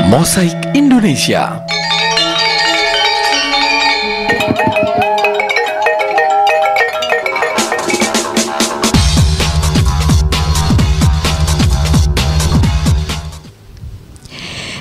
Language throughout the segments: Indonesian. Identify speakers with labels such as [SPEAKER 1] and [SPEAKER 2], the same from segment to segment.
[SPEAKER 1] Mosaik Indonesia.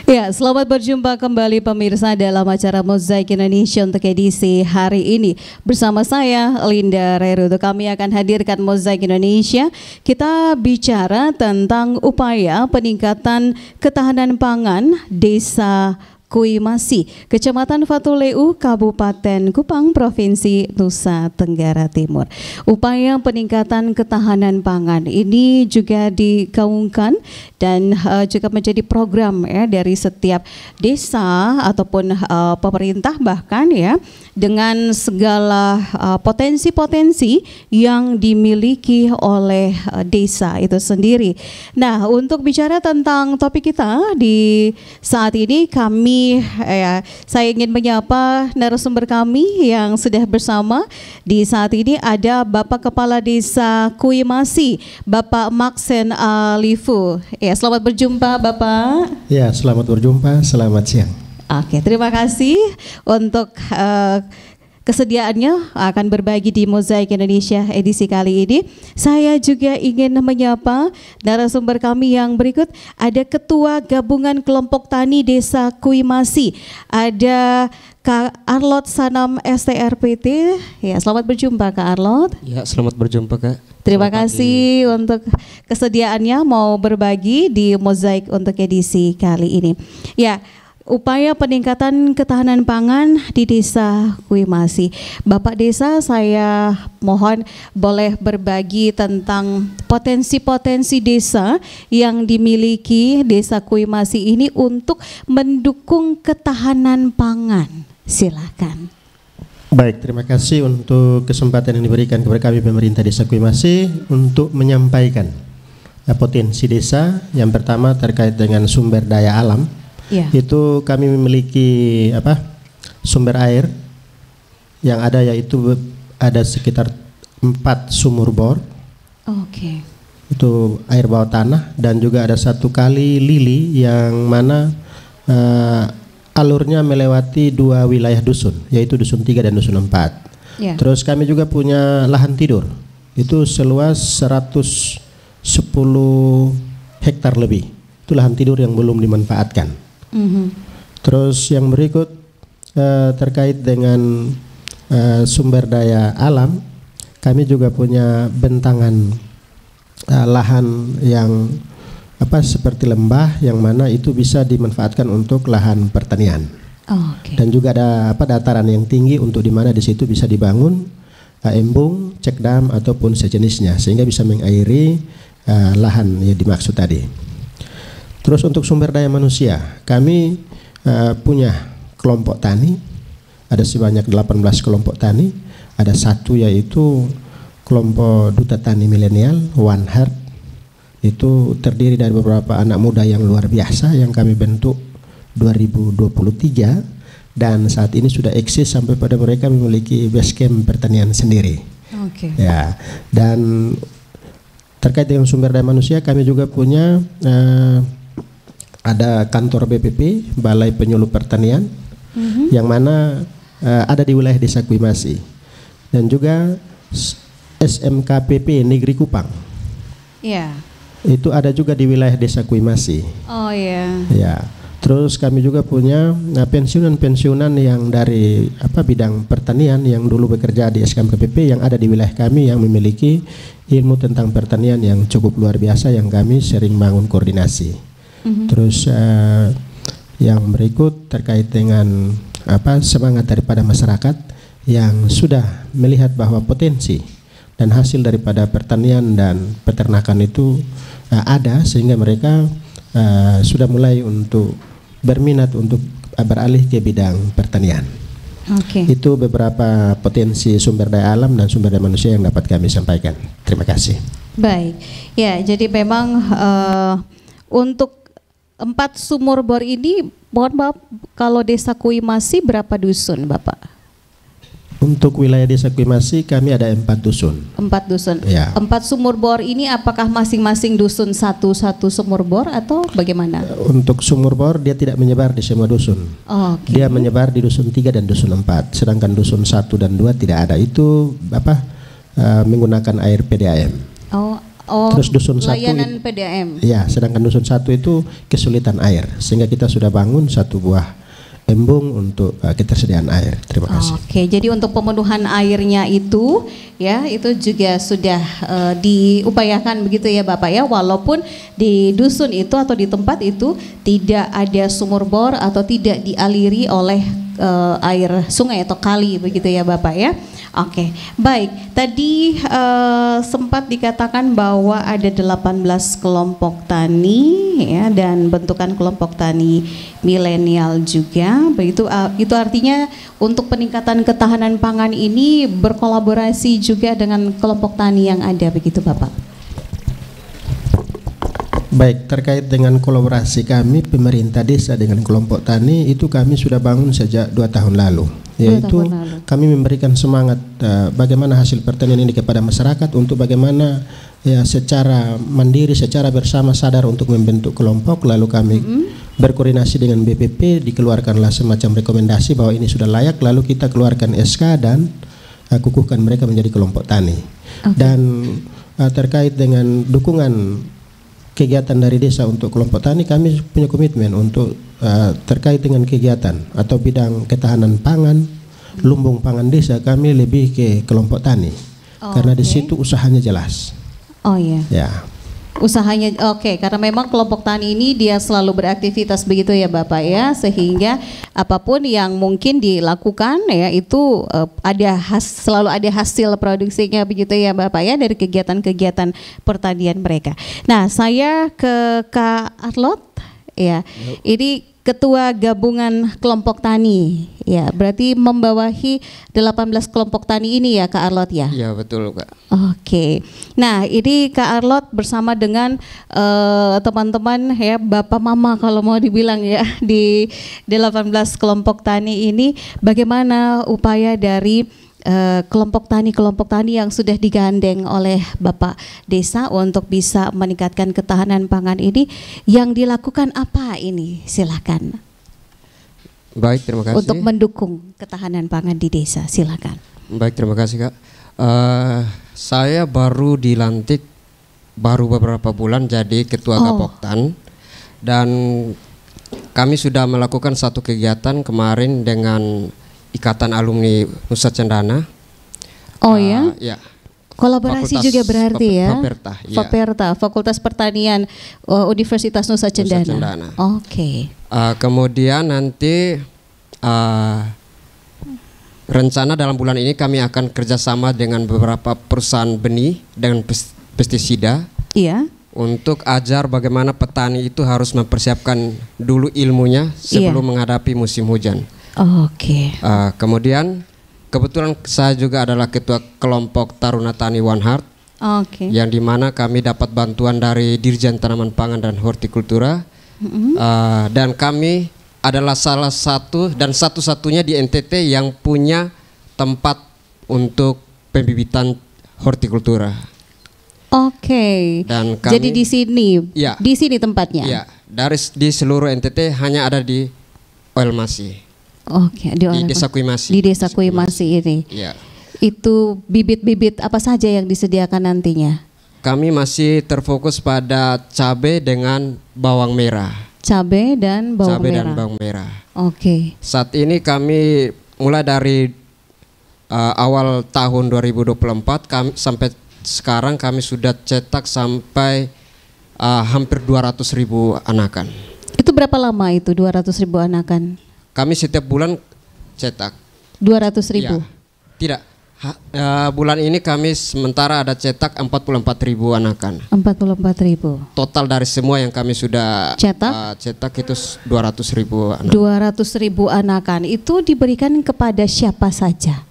[SPEAKER 2] Ya, selamat berjumpa kembali pemirsa dalam acara Mosaik Indonesia untuk edisi hari ini. Bersama saya Linda Reruto, kami akan hadirkan Mosaik Indonesia. Kita bicara tentang upaya peningkatan ketahanan pangan Desa Kuimasi, Kecamatan Fatuleu, Kabupaten Kupang, Provinsi Nusa Tenggara Timur. Upaya peningkatan ketahanan pangan ini juga digaungkan dan juga menjadi program ya dari setiap desa ataupun pemerintah bahkan ya, dengan segala potensi-potensi yang dimiliki oleh desa itu sendiri. Nah, untuk bicara tentang topik kita di saat ini, saya ingin menyapa narasumber kami yang sudah bersama di saat ini. Ada Bapak Kepala Desa Kuimasi, Bapak Maxen Alifu. Ya, selamat berjumpa Bapak.
[SPEAKER 3] Ya, selamat berjumpa, selamat siang.
[SPEAKER 2] Oke, terima kasih untuk kesediaannya akan berbagi di Mosaik Indonesia edisi kali ini. Saya juga ingin menyapa narasumber kami yang berikut. Ada Ketua Gabungan Kelompok Tani Desa Kuimasi, ada Kak Arlot Sanam STRPT. Ya, selamat berjumpa Kak Arlot.
[SPEAKER 4] Ya, selamat berjumpa Kak.
[SPEAKER 2] Terima kasih untuk kesediaannya mau berbagi di Mosaik untuk edisi kali ini. Ya, upaya peningkatan ketahanan pangan di Desa Kuimasi. Bapak Desa, saya mohon boleh berbagi tentang potensi-potensi desa yang dimiliki Desa Kuimasi ini untuk mendukung ketahanan pangan. Silakan.
[SPEAKER 3] Baik, terima kasih untuk kesempatan yang diberikan kepada kami pemerintah Desa Kuimasi untuk menyampaikan potensi desa. Yang pertama terkait dengan sumber daya alam. Ya. Itu kami memiliki sumber air yang ada, yaitu ada sekitar 4 sumur bor.
[SPEAKER 2] Oke.
[SPEAKER 3] Itu air bawah tanah, dan juga ada 1 kali lili yang mana alurnya melewati 2 wilayah dusun, yaitu dusun 3 dan dusun 4. Ya. Terus kami juga punya lahan tidur, itu seluas 110 hektar lebih. Itu lahan tidur yang belum dimanfaatkan. Terus yang berikut terkait dengan sumber daya alam, kami juga punya bentangan lahan yang seperti lembah, yang mana itu bisa dimanfaatkan untuk lahan pertanian. Dan juga ada dataran yang tinggi untuk di mana di situ bisa dibangun embung, cek dam ataupun sejenisnya, sehingga bisa mengairi lahan yang dimaksud tadi. Terus untuk sumber daya manusia, kami punya kelompok tani, ada sebanyak 18 kelompok tani. Ada 1 yaitu kelompok Duta Tani Milenial, One Heart. Itu terdiri dari beberapa anak muda yang luar biasa yang kami bentuk 2023, dan saat ini sudah eksis sampai pada mereka memiliki base camp pertanian sendiri. Ya, dan terkait dengan sumber daya manusia, kami juga punya ada kantor BPP, Balai Penyuluh Pertanian, yang mana ada di wilayah Desa Kuimasi, dan juga SMKPP Negeri Kupang.
[SPEAKER 2] Ya.
[SPEAKER 3] Itu ada juga di wilayah Desa Kuimasi.
[SPEAKER 2] Oh ya.
[SPEAKER 3] Ya. Terus kami juga punya pensiunan-pensiunan yang dari bidang pertanian yang dulu bekerja di SMKPP yang ada di wilayah kami, yang memiliki ilmu tentang pertanian yang cukup luar biasa, yang kami sering bangun koordinasi. Terus yang berikut terkait dengan semangat daripada masyarakat yang sudah melihat bahwa potensi dan hasil daripada pertanian dan peternakan itu ada, sehingga mereka sudah mulai untuk berminat untuk beralih ke bidang pertanian. Itu beberapa potensi sumber daya alam dan sumber daya manusia yang dapat kami sampaikan. Terima kasih.
[SPEAKER 2] Baik, ya, jadi memang untuk 4 sumur bor ini, mohon maaf, kalau Desa Kuimasi berapa dusun, Bapak?
[SPEAKER 3] Untuk wilayah Desa Kuimasi kami ada 4 dusun.
[SPEAKER 2] 4 dusun.
[SPEAKER 3] Ya.
[SPEAKER 2] 4 sumur bor ini apakah masing-masing dusun satu sumur bor atau bagaimana?
[SPEAKER 3] Untuk sumur bor dia tidak menyebar di semua dusun.
[SPEAKER 2] Oke.
[SPEAKER 3] Dia menyebar di dusun 3 dan dusun 4. Sedangkan dusun 1 dan 2 tidak ada. Itu menggunakan air PDAM. Terus dusun 1
[SPEAKER 2] layanan PDAM.
[SPEAKER 3] Ya, sedangkan dusun 1 itu kesulitan air sehingga kita sudah bangun 1 buah embung untuk ketersediaan air. Terima kasih.
[SPEAKER 2] Oke, jadi untuk pemenuhan airnya itu ya itu juga sudah diupayakan begitu ya Bapak ya, walaupun di dusun itu atau di tempat itu tidak ada sumur bor atau tidak dialiri oleh air sungai atau kali begitu ya Bapak ya. Oke, baik. Tadi sempat dikatakan bahwa ada 18 kelompok tani ya dan bentukan kelompok tani milenial juga. Begitu itu artinya untuk peningkatan ketahanan pangan ini berkolaborasi juga dengan kelompok tani yang ada begitu Bapak.
[SPEAKER 3] Baik, terkait dengan kolaborasi kami pemerintah desa dengan kelompok tani itu kami sudah bangun sejak 2 tahun lalu. Yaitu kami memberikan semangat bagaimana hasil pertanian ini kepada masyarakat untuk bagaimana ya secara mandiri, secara bersama sadar untuk membentuk kelompok. Lalu kami berkoordinasi dengan BPP, dikeluarkanlah semacam rekomendasi bahwa ini sudah layak. Lalu kita keluarkan SK dan kukuhkan mereka menjadi kelompok tani. Dan terkait dengan dukungan kegiatan dari desa untuk kelompok tani, kami punya komitmen untuk terkait dengan kegiatan atau bidang ketahanan pangan, lumbung pangan desa, kami lebih ke kelompok tani karena di situ usahanya jelas.
[SPEAKER 2] Oh iya.
[SPEAKER 3] Ya.
[SPEAKER 2] Usahanya karena memang kelompok tani ini dia selalu beraktivitas begitu ya Bapak ya, sehingga apapun yang mungkin dilakukan ya itu selalu ada hasil produksinya begitu ya Bapak ya dari kegiatan-kegiatan pertanian mereka. Nah, saya ke Kak Arlot ya. Ini Ketua Gabungan Kelompok Tani ya, berarti membawahi 18 kelompok tani ini ya Kak Arlot ya?
[SPEAKER 4] Iya betul Kak.
[SPEAKER 2] Oke. Nah ini Kak Arlot bersama dengan teman-teman ya, Bapak Mama kalau mau dibilang ya, di 18 kelompok tani ini, bagaimana upaya dari kelompok tani yang sudah digandeng oleh Bapak Desa untuk bisa meningkatkan ketahanan pangan ini, yang dilakukan apa ini? Silakan.
[SPEAKER 4] Baik, terima kasih.
[SPEAKER 2] Untuk mendukung ketahanan pangan di desa, silakan.
[SPEAKER 4] Baik, terima kasih Kak. Saya baru dilantik beberapa bulan jadi Ketua Gapoktan, dan kami sudah melakukan satu kegiatan kemarin dengan Ikatan Alumni Nusa Cendana.
[SPEAKER 2] Oh ya?
[SPEAKER 4] Ya.
[SPEAKER 2] Kolaborasi
[SPEAKER 4] Fakultas
[SPEAKER 2] juga berarti ya?
[SPEAKER 4] Faperta, ya.
[SPEAKER 2] Faperta, Fakultas Pertanian Universitas Nusa Cendana. Oke.
[SPEAKER 4] Kemudian nanti rencana dalam bulan ini kami akan kerjasama dengan beberapa perusahaan benih dengan pestisida.
[SPEAKER 2] Iya.
[SPEAKER 4] Untuk ajar bagaimana petani itu harus mempersiapkan dulu ilmunya sebelum menghadapi musim hujan.
[SPEAKER 2] Oke.
[SPEAKER 4] Kemudian kebetulan saya juga adalah ketua kelompok Taruna Tani One Heart.
[SPEAKER 2] Oke.
[SPEAKER 4] Yang dimana kami dapat bantuan dari Dirjen Tanaman Pangan dan Hortikultura. Dan kami adalah salah satu dan satu-satunya di NTT yang punya tempat untuk pembibitan hortikultura.
[SPEAKER 2] Oke.
[SPEAKER 4] Dan kami,
[SPEAKER 2] jadi di sini,
[SPEAKER 4] ya,
[SPEAKER 2] di sini tempatnya.
[SPEAKER 4] Ya, di seluruh NTT hanya ada di Oelmasi.
[SPEAKER 2] Oke, di
[SPEAKER 4] Desa Kuimasi.
[SPEAKER 2] Di Desa Kuimasi ini.
[SPEAKER 4] Ya.
[SPEAKER 2] Itu bibit-bibit apa saja yang disediakan nantinya?
[SPEAKER 4] Kami masih terfokus pada cabai dengan bawang merah.
[SPEAKER 2] Cabai dan bawang merah.
[SPEAKER 4] Dan bawang merah.
[SPEAKER 2] Oke.
[SPEAKER 4] Saat ini kami mulai dari awal tahun 2024 sampai sekarang kami sudah cetak sampai hampir 200.000 anakan. Itu
[SPEAKER 2] berapa lama itu 200.000 anakan?
[SPEAKER 4] Kami setiap bulan cetak
[SPEAKER 2] 200.000.
[SPEAKER 4] Ya, tidak. Bulan ini kami sementara ada cetak 44.000 anakan.
[SPEAKER 2] 44.000.
[SPEAKER 4] Total dari semua yang kami sudah cetak itu 200.000 anakan.
[SPEAKER 2] 200.000 anakan itu diberikan kepada siapa saja?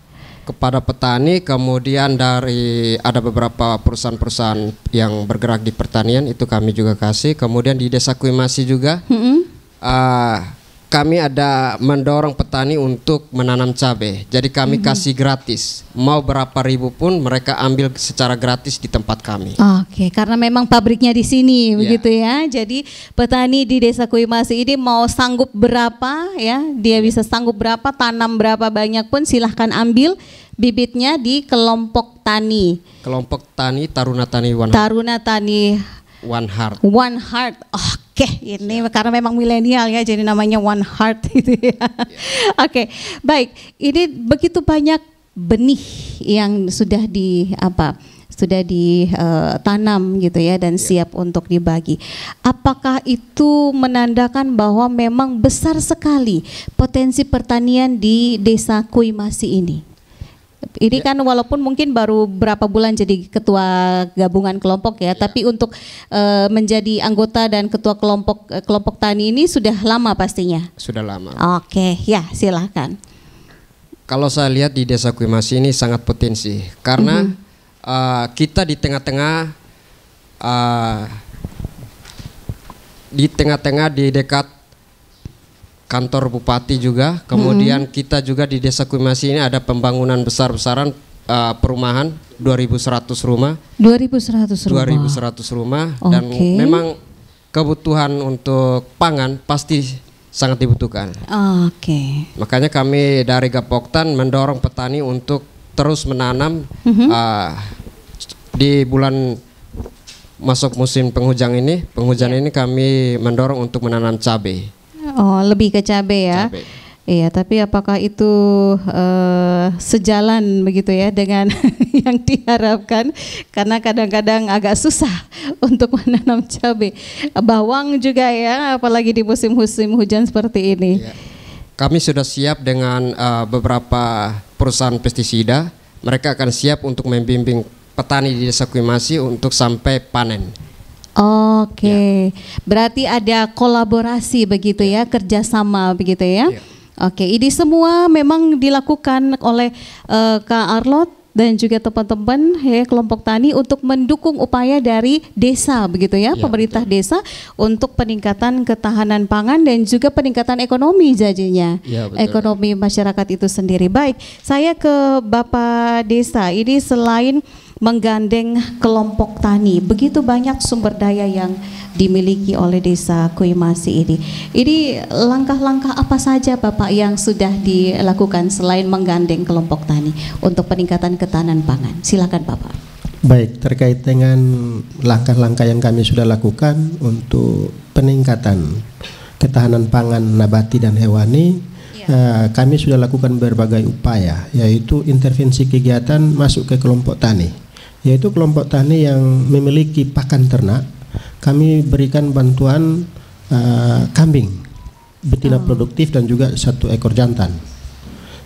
[SPEAKER 4] Kepada petani, kemudian dari ada beberapa perusahaan-perusahaan yang bergerak di pertanian itu kami juga kasih. Kemudian di Desa Kuimasi juga kami ada mendorong petani untuk menanam cabai. Jadi kami kasih gratis. Mau berapa ribu pun mereka ambil secara gratis di tempat kami.
[SPEAKER 2] Oke, karena memang pabriknya di sini,
[SPEAKER 4] Ya.
[SPEAKER 2] begitu ya. Jadi petani di Desa Kuimasi ini mau sanggup berapa ya, dia bisa sanggup berapa, tanam berapa banyak pun silahkan ambil bibitnya di kelompok tani.
[SPEAKER 4] Kelompok tani Taruna Tani
[SPEAKER 2] Taruna Tani
[SPEAKER 4] One Heart.
[SPEAKER 2] One Heart. Oke, ini karena memang milenial ya, jadi namanya One Heart gitu ya. Oke, baik. Ini begitu banyak benih yang sudah ditanam gitu ya dan siap untuk dibagi. Apakah itu menandakan bahwa memang besar sekali potensi pertanian di Desa Kuimasi ini? Ini kan walaupun mungkin baru berapa bulan jadi ketua gabungan kelompok ya, tapi untuk menjadi anggota dan ketua kelompok tani ini sudah lama pastinya.
[SPEAKER 4] Sudah lama.
[SPEAKER 2] Oke, ya silahkan.
[SPEAKER 4] Kalau saya lihat di Desa Kuimasi ini sangat potensi karena kita di tengah-tengah di dekat kantor bupati juga, kemudian kita juga di Desa Kuimasi ini ada pembangunan besar-besaran perumahan 2.100 rumah.
[SPEAKER 2] 2.100 rumah.
[SPEAKER 4] 2.100 rumah dan memang kebutuhan untuk pangan pasti sangat dibutuhkan.
[SPEAKER 2] Oke.
[SPEAKER 4] Makanya kami dari Gapoktan mendorong petani untuk terus menanam di bulan masuk musim penghujan ini kami mendorong untuk menanam cabai.
[SPEAKER 2] Oh, lebih ke cabai ya.
[SPEAKER 4] Cabai.
[SPEAKER 2] Iya, tapi apakah itu sejalan begitu ya dengan yang diharapkan? Karena kadang-kadang agak susah untuk menanam cabai. Bawang juga ya, apalagi di musim-musim hujan seperti ini.
[SPEAKER 4] Ya. Kami sudah siap dengan beberapa perusahaan pestisida. Mereka akan siap untuk membimbing petani di Desa Kuimasi untuk sampai panen.
[SPEAKER 2] Oke, berarti ada kolaborasi begitu ya, kerjasama begitu ya. Oke, ini semua memang dilakukan oleh Kak Arlot dan juga teman-teman ya kelompok tani untuk mendukung upaya dari desa begitu ya, pemerintah desa untuk peningkatan ketahanan pangan dan juga peningkatan ekonomi jadinya, ekonomi masyarakat itu sendiri. Baik, saya ke Bapak Desa. Ini selain menggandeng kelompok tani, begitu banyak sumber daya yang dimiliki oleh Desa Kuimasi ini. Ini langkah-langkah apa saja Bapak yang sudah dilakukan selain menggandeng kelompok tani untuk peningkatan ketahanan pangan? Silakan Bapak.
[SPEAKER 3] Baik, terkait dengan langkah-langkah yang kami sudah lakukan untuk peningkatan ketahanan pangan nabati dan hewani, kami sudah lakukan berbagai upaya, yaitu intervensi kegiatan masuk ke kelompok tani, yaitu kelompok tani yang memiliki pakan ternak. Kami berikan bantuan kambing betina produktif dan juga 1 ekor jantan.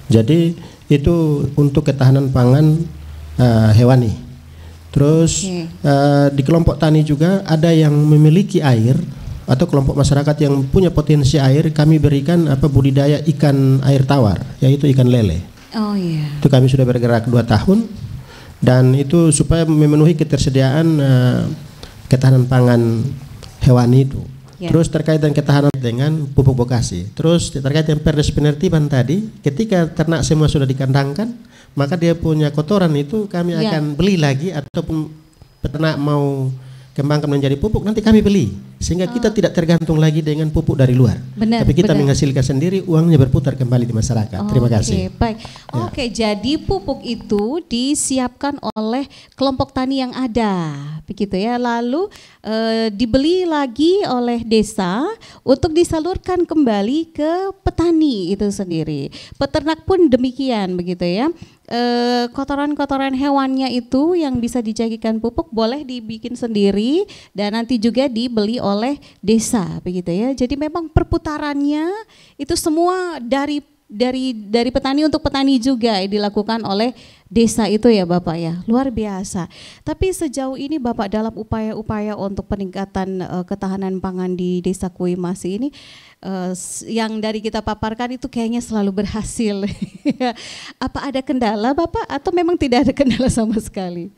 [SPEAKER 3] Jadi itu untuk ketahanan pangan hewani. Terus di kelompok tani juga ada yang memiliki air atau kelompok masyarakat yang punya potensi air, kami berikan budidaya ikan air tawar, yaitu ikan lele. Itu kami sudah bergerak 2 tahun dan itu supaya memenuhi ketersediaan ketahanan pangan hewani itu. Terus terkait dengan ketahanan dengan pupuk vokasi. Terus terkait dengan perdes penertiban tadi, ketika ternak semua sudah dikandangkan, maka dia punya kotoran itu kami akan beli lagi, ataupun peternak mau kembangkan menjadi pupuk nanti kami beli, sehingga kita tidak tergantung lagi dengan pupuk dari luar. Tapi kita menghasilkan sendiri, uangnya berputar kembali di masyarakat. Terima kasih.
[SPEAKER 2] Baik. Oke, jadi pupuk itu disiapkan oleh kelompok tani yang ada, begitu ya. Lalu dibeli lagi oleh desa untuk disalurkan kembali ke petani itu sendiri. Peternak pun demikian, begitu ya. Kotoran-kotoran hewannya itu yang bisa dijadikan pupuk boleh dibikin sendiri dan nanti juga dibeli oleh desa, begitu ya. Jadi memang perputarannya itu semua dari petani untuk petani juga dilakukan oleh desa itu ya Bapak ya. Luar biasa. Tapi sejauh ini Bapak dalam upaya-upaya untuk peningkatan ketahanan pangan di Desa Kuimasi ini yang dari kita paparkan itu kayaknya selalu berhasil. Apa ada kendala Bapak atau memang tidak ada kendala sama sekali?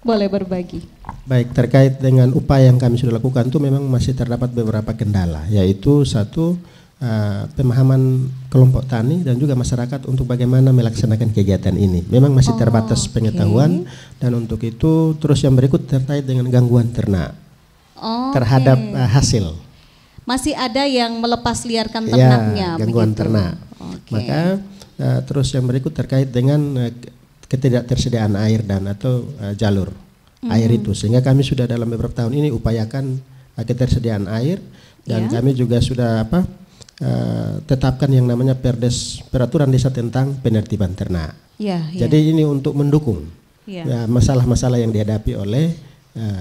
[SPEAKER 2] Boleh berbagi.
[SPEAKER 3] Baik, terkait dengan upaya yang kami sudah lakukan itu memang masih terdapat beberapa kendala, yaitu 1, pemahaman kelompok tani dan juga masyarakat untuk bagaimana melaksanakan kegiatan ini. Memang masih terbatas pengetahuan, dan untuk itu terus yang berikut terkait dengan gangguan ternak terhadap hasil.
[SPEAKER 2] Masih ada yang melepas liarkan ternaknya,
[SPEAKER 3] ya, gangguan
[SPEAKER 2] begitu.
[SPEAKER 3] ternak. Maka terus yang berikut terkait dengan ketidaktersediaan air dan atau jalur air itu, sehingga kami sudah dalam beberapa tahun ini upayakan ketersediaan air, dan kami juga sudah tetapkan yang namanya peraturan desa tentang penertiban ternak. Jadi ini untuk mendukung masalah-masalah yang dihadapi oleh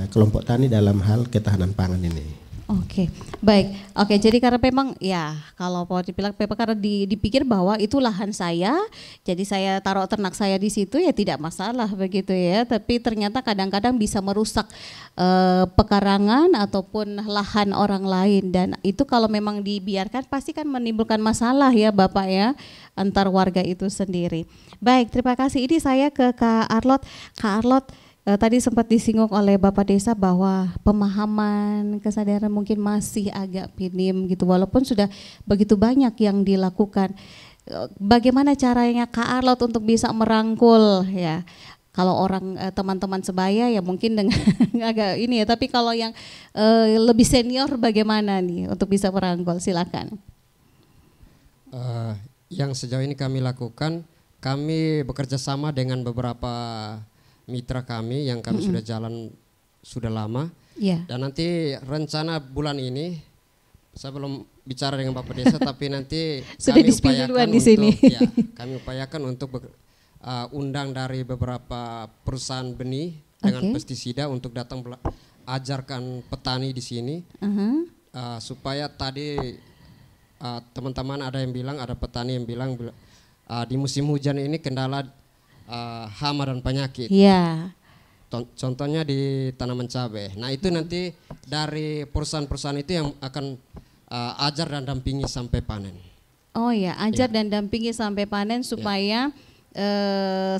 [SPEAKER 3] kelompok tani dalam hal ketahanan pangan ini.
[SPEAKER 2] Oke, baik. Oke, jadi karena memang ya kalau mau dibilang memang karena dipikir bahwa itu lahan saya, jadi saya taruh ternak saya di situ ya tidak masalah begitu ya. Tapi ternyata kadang-kadang bisa merusak pekarangan ataupun lahan orang lain, dan itu kalau memang dibiarkan pasti kan menimbulkan masalah ya Bapak ya antar warga itu sendiri. Baik, terima kasih. Ini saya ke Kak Arlot. Kak Arlot, tadi sempat disinggung oleh Bapak Desa bahwa pemahaman, kesadaran mungkin masih agak minim gitu, walaupun sudah begitu banyak yang dilakukan. Bagaimana caranya Kak Arlot untuk bisa merangkul ya? Kalau orang teman-teman sebaya ya mungkin dengan agak ini ya, tapi kalau yang lebih senior bagaimana nih untuk bisa merangkul? Silakan.
[SPEAKER 4] Yang sejauh ini kami lakukan, kami bekerja sama dengan beberapa mitra kami yang kami sudah jalan sudah lama, dan nanti rencana bulan ini saya belum bicara dengan Bapak Desa tapi nanti
[SPEAKER 2] sudah
[SPEAKER 4] kami
[SPEAKER 2] upayakan di sini.
[SPEAKER 4] Kami upayakan untuk undang dari beberapa perusahaan benih dengan pestisida untuk datang ajarkan petani di sini, supaya tadi teman-teman ada yang bilang, ada petani yang bilang di musim hujan ini kendala hama dan penyakit. Contohnya di tanaman cabai. Nah itu nanti dari perusahaan-perusahaan itu yang akan ajar dan dampingi sampai panen.
[SPEAKER 2] Ajar dan dampingi sampai panen supaya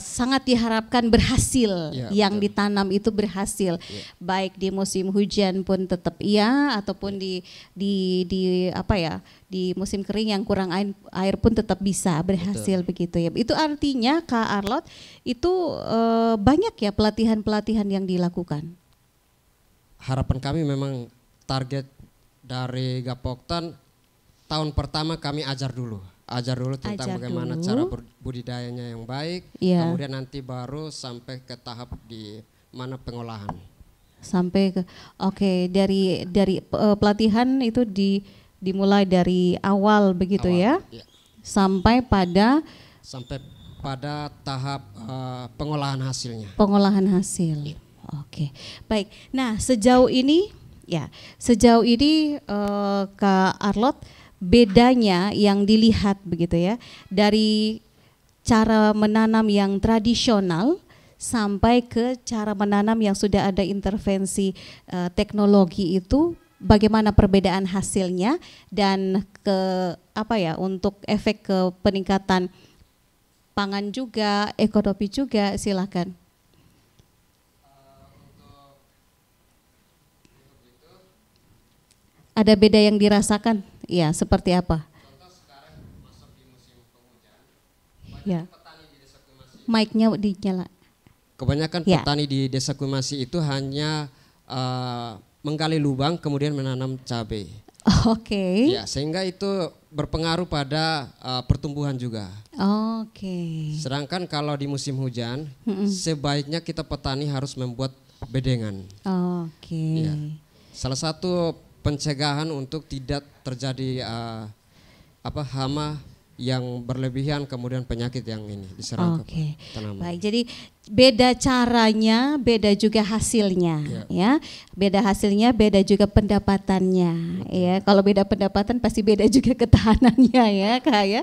[SPEAKER 2] sangat diharapkan berhasil, yang ditanam itu berhasil, baik di musim hujan pun tetap ataupun di musim kering yang kurang air pun tetap bisa berhasil, begitu ya. Itu artinya Kak Arlot itu banyak ya pelatihan-pelatihan yang dilakukan.
[SPEAKER 4] Harapan kami memang target dari Gapoktan tahun pertama kami ajar dulu tentang bagaimana cara budidayanya yang baik, kemudian nanti baru sampai ke tahap di mana pengolahan.
[SPEAKER 2] Sampai ke dari pelatihan itu dimulai dari awal begitu ya. Sampai pada tahap pengolahan hasilnya. Pengolahan hasil. Baik. Nah, sejauh ini Kak Arlot, bedanya yang dilihat begitu ya dari cara menanam yang tradisional sampai ke cara menanam yang sudah ada intervensi teknologi itu, bagaimana perbedaan hasilnya dan untuk efek ke peningkatan pangan juga, ekonomi juga, silakan. Ada beda yang dirasakan? Ya, seperti apa?
[SPEAKER 4] Contoh sekarang masuk di musim penghujan, petani di Desa Kumasi.
[SPEAKER 2] Mic-nya dinyala.
[SPEAKER 4] Kebanyakan petani di Desa Kumasi itu hanya menggali lubang kemudian menanam cabai. Sehingga itu berpengaruh pada pertumbuhan juga. Sedangkan kalau di musim hujan, sebaiknya kita petani harus membuat bedengan. Salah satu pencegahan untuk tidak terjadi hama yang berlebihan, kemudian penyakit yang ini diserang ke tanaman.
[SPEAKER 2] Baik, jadi beda caranya, beda juga hasilnya, ya. Beda hasilnya, beda juga pendapatannya, ya. Kalau beda pendapatan pasti beda juga ketahanannya, ya, Kak, ya.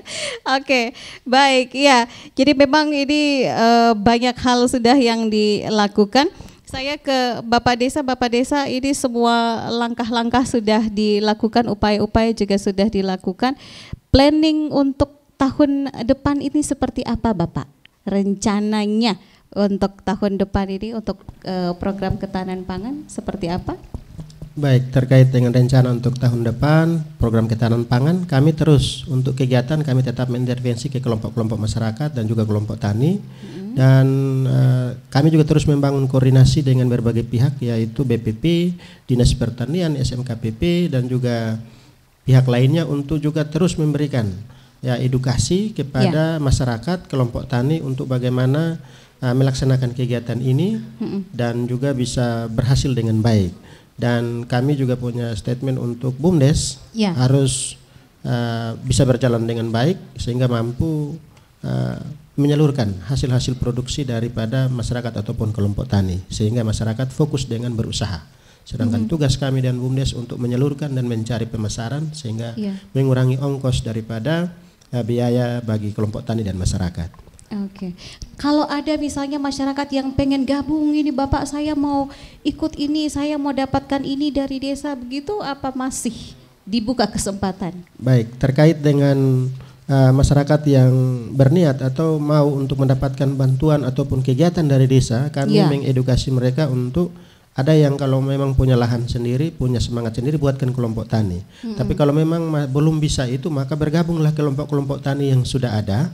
[SPEAKER 2] Baik, ya. Jadi memang ini banyak hal sudah yang dilakukan. Saya ke Bapak Desa ini semua langkah-langkah sudah dilakukan, upaya-upaya juga sudah dilakukan. Planning untuk tahun depan ini seperti apa Bapak? Rencananya untuk tahun depan ini untuk program ketahanan pangan seperti apa?
[SPEAKER 3] Baik, terkait dengan rencana untuk tahun depan, program ketahanan pangan, kami terus untuk kegiatan kami tetap mengintervensi ke kelompok-kelompok masyarakat dan juga kelompok tani. Dan kami juga terus membangun koordinasi dengan berbagai pihak, yaitu BPP, Dinas Pertanian, SMKPP, dan juga pihak lainnya untuk juga terus memberikan edukasi kepada masyarakat, kelompok tani untuk bagaimana melaksanakan kegiatan ini dan juga bisa berhasil dengan baik. Dan kami juga punya statement untuk BUMDes harus bisa berjalan dengan baik sehingga mampu menyalurkan hasil-hasil produksi daripada masyarakat ataupun kelompok tani sehingga masyarakat fokus dengan berusaha. Sedangkan tugas kami dan BUMDes untuk menyalurkan dan mencari pemasaran sehingga mengurangi ongkos daripada biaya bagi kelompok tani dan masyarakat.
[SPEAKER 2] Oke. Kalau ada misalnya masyarakat yang pengen gabung ini, Bapak saya mau ikut ini, saya mau dapatkan ini dari desa, begitu apa masih dibuka kesempatan?
[SPEAKER 3] Baik, terkait dengan masyarakat yang berniat atau mau untuk mendapatkan bantuan ataupun kegiatan dari desa, kami mengedukasi mereka untuk ada yang kalau memang punya lahan sendiri, punya semangat sendiri buatkan kelompok tani. Tapi kalau memang belum bisa itu, maka bergabunglah kelompok-kelompok tani yang sudah ada,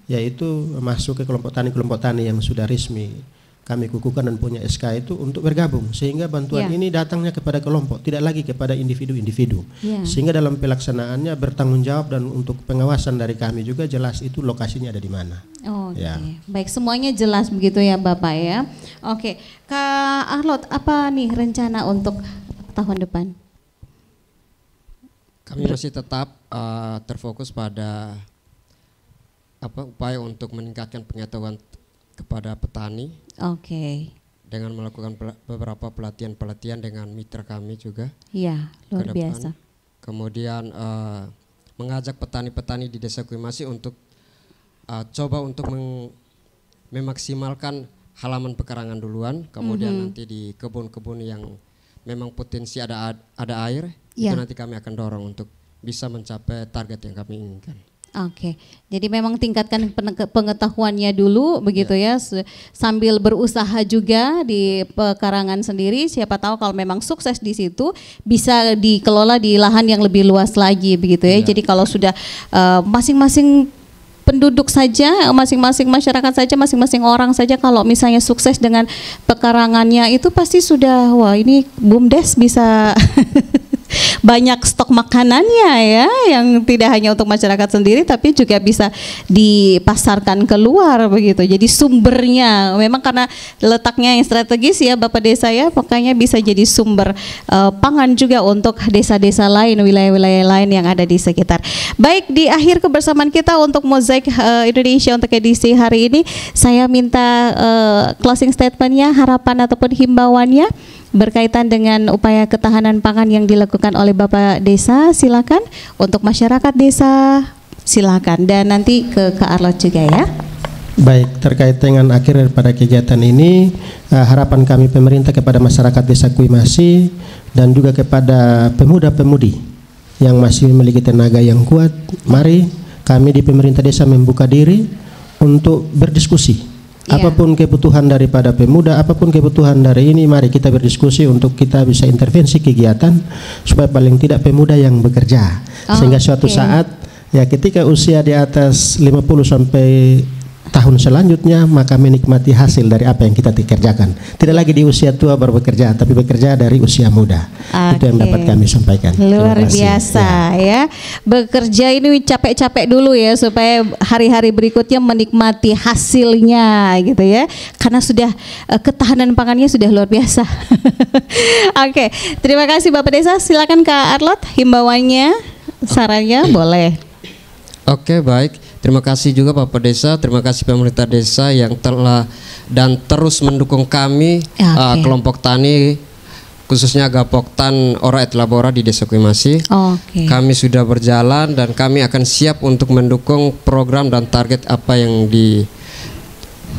[SPEAKER 3] yaitu masuk ke kelompok tani yang sudah resmi kami kukuhkan dan punya SK itu untuk bergabung sehingga bantuan ini datangnya kepada kelompok, tidak lagi kepada individu-individu. Sehingga dalam pelaksanaannya bertanggung jawab dan untuk pengawasan dari kami juga jelas itu lokasinya ada di mana.
[SPEAKER 2] Oke. Baik, semuanya jelas begitu ya Bapak ya. Oke, Kak Arlot, apa nih rencana untuk tahun depan?
[SPEAKER 4] Kami masih tetap terfokus pada upaya untuk meningkatkan pengetahuan kepada petani.
[SPEAKER 2] Oke.
[SPEAKER 4] Dengan melakukan beberapa pelatihan dengan mitra kami juga.
[SPEAKER 2] Iya, luar biasa.
[SPEAKER 4] Kemudian mengajak petani-petani di Desa Kuimasi untuk coba untuk memaksimalkan halaman pekarangan duluan, kemudian nanti di kebun-kebun yang memang potensi ada air, itu nanti kami akan dorong untuk bisa mencapai target yang kami inginkan.
[SPEAKER 2] Oke, jadi memang tingkatkan pengetahuannya dulu begitu ya, sambil berusaha juga di pekarangan sendiri. Siapa tahu kalau memang sukses di situ bisa dikelola di lahan yang lebih luas lagi begitu ya. Jadi kalau sudah masing-masing penduduk saja, masing-masing masyarakat saja, masing-masing orang saja kalau misalnya sukses dengan pekarangannya itu pasti sudah, wah ini BUMDes bisa banyak stok makanannya ya, yang tidak hanya untuk masyarakat sendiri tapi juga bisa dipasarkan keluar begitu. Jadi sumbernya memang karena letaknya yang strategis ya Bapak Desa ya, makanya bisa jadi sumber pangan juga untuk desa-desa lain, wilayah-wilayah lain yang ada di sekitar. Baik, di akhir kebersamaan kita untuk Mozaik Indonesia untuk edisi hari ini, saya minta closing statementnya, harapan ataupun himbauannya berkaitan dengan upaya ketahanan pangan yang dilakukan oleh Bapak Desa. Silakan untuk masyarakat desa, silakan, dan nanti ke Kak Arlot juga ya.
[SPEAKER 3] Baik, terkait dengan akhir daripada kegiatan ini, harapan kami pemerintah kepada masyarakat Desa Kuimasi dan juga kepada pemuda-pemudi yang masih memiliki tenaga yang kuat, mari kami di pemerintah desa membuka diri untuk berdiskusi. Apapun kebutuhan daripada pemuda, apapun kebutuhan dari ini, mari kita berdiskusi untuk kita bisa intervensi kegiatan supaya paling tidak pemuda yang bekerja. Sehingga suatu saat ya ketika usia di atas 50 sampai tahun selanjutnya maka menikmati hasil dari apa yang kita kerjakan. Tidak lagi di usia tua baru bekerja, tapi bekerja dari usia muda. Itu yang dapat kami sampaikan.
[SPEAKER 2] Luar biasa ya. Bekerja ini capek-capek dulu ya supaya hari-hari berikutnya menikmati hasilnya gitu ya. Karena sudah ketahanan pangannya sudah luar biasa. Oke, terima kasih Bapak Desa. Silakan Kak Arlot, himbauannya, sarannya boleh.
[SPEAKER 4] Oke, baik. Terima kasih juga Bapak Desa, terima kasih pemerintah desa yang telah dan terus mendukung kami kelompok tani khususnya Gapoktan Ora et Labora di Desa Kuimasi. Kami sudah berjalan dan kami akan siap untuk mendukung program dan target apa yang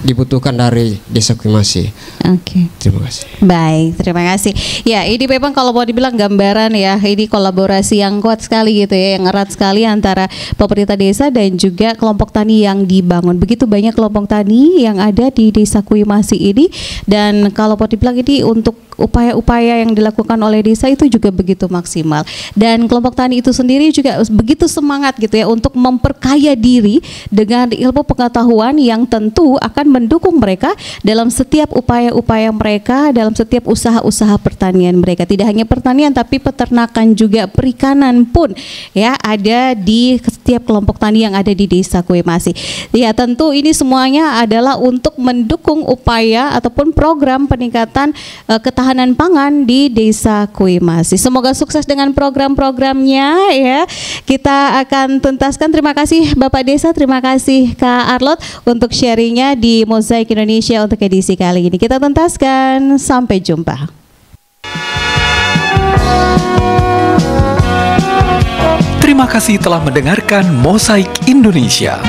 [SPEAKER 4] dibutuhkan dari Desa Kuimasi.
[SPEAKER 2] Oke.
[SPEAKER 4] Terima kasih.
[SPEAKER 2] Baik, terima kasih. Ya, ini memang kalau mau dibilang gambaran ya, ini kolaborasi yang kuat sekali gitu ya, yang erat sekali antara pemerintah desa dan juga kelompok tani yang dibangun. Begitu banyak kelompok tani yang ada di Desa Kuimasi ini, dan kalau mau dibilang ini untuk upaya-upaya yang dilakukan oleh desa itu juga begitu maksimal. Dan kelompok tani itu sendiri juga begitu semangat gitu ya untuk memperkaya diri dengan ilmu pengetahuan yang tentu akan mendukung mereka dalam setiap upaya-upaya mereka, dalam setiap usaha-usaha pertanian mereka. Tidak hanya pertanian tapi peternakan juga, perikanan pun ya ada di setiap kelompok tani yang ada di Desa Kuimasi. Ya, tentu ini semuanya adalah untuk mendukung upaya ataupun program peningkatan ketahanan pangan di Desa Kuimasi. Semoga sukses dengan program-programnya ya. Kita akan tuntaskan. Terima kasih Bapak Desa, terima kasih Kak Arlot untuk sharingnya di Mozaik Indonesia untuk edisi kali ini. Kita tuntaskan. Sampai jumpa.
[SPEAKER 1] Terima kasih telah mendengarkan Mozaik Indonesia.